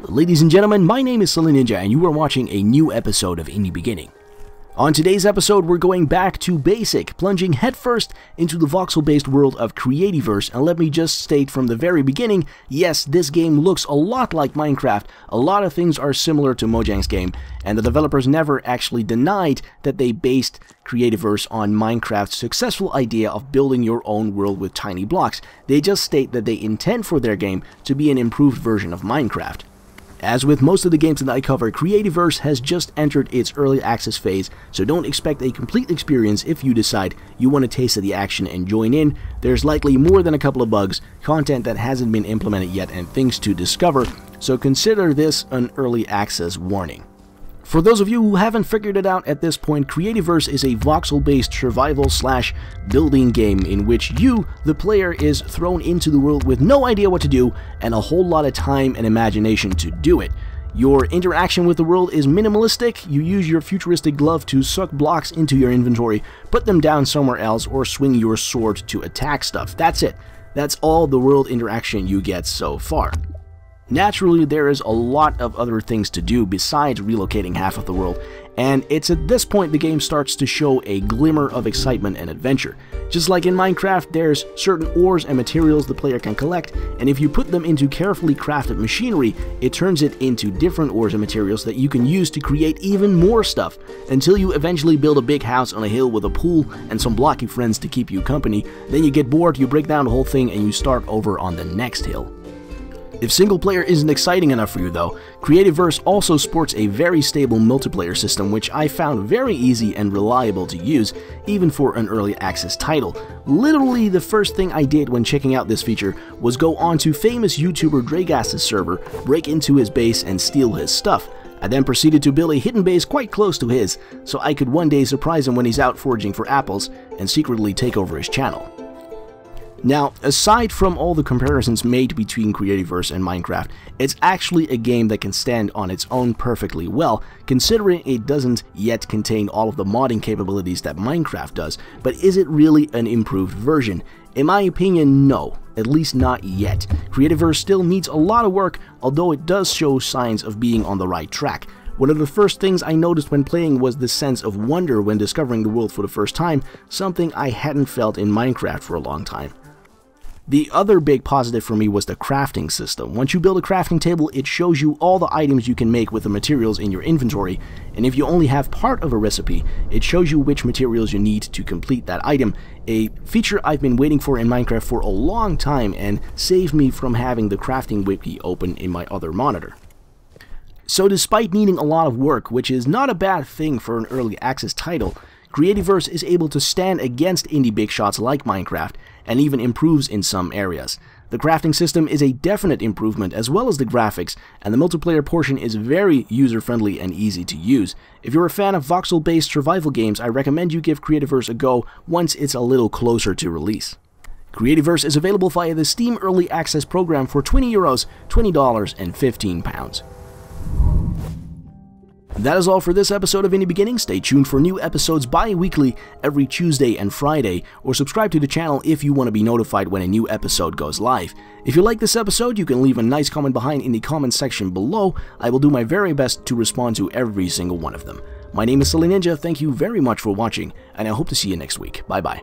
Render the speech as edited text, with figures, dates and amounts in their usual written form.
Ladies and gentlemen, my name is SuddenlyNinja and you are watching a new episode of Indie Beginning. On today's episode, we're going back to basic, plunging headfirst into the voxel-based world of Creativerse, and let me just state from the very beginning, yes, this game looks a lot like Minecraft, a lot of things are similar to Mojang's game, and the developers never actually denied that they based Creativerse on Minecraft's successful idea of building your own world with tiny blocks. They just state that they intend for their game to be an improved version of Minecraft. As with most of the games that I cover, Creativerse has just entered its early access phase, so don't expect a complete experience if you decide you want a taste of the action and join in. There's likely more than a couple of bugs, content that hasn't been implemented yet, and things to discover, so consider this an early access warning. For those of you who haven't figured it out at this point, Creativerse is a voxel-based survival/building game in which you, the player, is thrown into the world with no idea what to do and a whole lot of time and imagination to do it. Your interaction with the world is minimalistic. You use your futuristic glove to suck blocks into your inventory, put them down somewhere else, or swing your sword to attack stuff. That's it. That's all the world interaction you get so far. Naturally, there is a lot of other things to do besides relocating half of the world, and it's at this point the game starts to show a glimmer of excitement and adventure. Just like in Minecraft, there's certain ores and materials the player can collect, and if you put them into carefully crafted machinery, it turns it into different ores and materials that you can use to create even more stuff, until you eventually build a big house on a hill with a pool and some blocky friends to keep you company. Then you get bored, you break down the whole thing, and you start over on the next hill. If single player isn't exciting enough for you though, Creativerse also sports a very stable multiplayer system which I found very easy and reliable to use, even for an early access title. Literally the first thing I did when checking out this feature was go onto famous YouTuber Dragas's server, break into his base and steal his stuff. I then proceeded to build a hidden base quite close to his, so I could one day surprise him when he's out foraging for apples and secretly take over his channel. Now, aside from all the comparisons made between Creativerse and Minecraft, it's actually a game that can stand on its own perfectly well, considering it doesn't yet contain all of the modding capabilities that Minecraft does. But is it really an improved version? In my opinion, no, at least not yet. Creativerse still needs a lot of work, although it does show signs of being on the right track. One of the first things I noticed when playing was the sense of wonder when discovering the world for the first time, something I hadn't felt in Minecraft for a long time. The other big positive for me was the crafting system. Once you build a crafting table, it shows you all the items you can make with the materials in your inventory, and if you only have part of a recipe, it shows you which materials you need to complete that item, a feature I've been waiting for in Minecraft for a long time and saved me from having the crafting wiki open in my other monitor. So despite needing a lot of work, which is not a bad thing for an early access title, Creativerse is able to stand against indie big shots like Minecraft, and even improves in some areas. The crafting system is a definite improvement as well as the graphics, and the multiplayer portion is very user-friendly and easy to use. If you're a fan of voxel-based survival games, I recommend you give Creativerse a go once it's a little closer to release. Creativerse is available via the Steam Early Access program for €20, $20, and £15. That is all for this episode of Indie Beginning. Stay tuned for new episodes bi-weekly every Tuesday and Friday, or subscribe to the channel if you want to be notified when a new episode goes live. If you like this episode, you can leave a nice comment behind in the comment section below. I will do my very best to respond to every single one of them. My name is SuddenlyNinja, thank you very much for watching, and I hope to see you next week. Bye bye.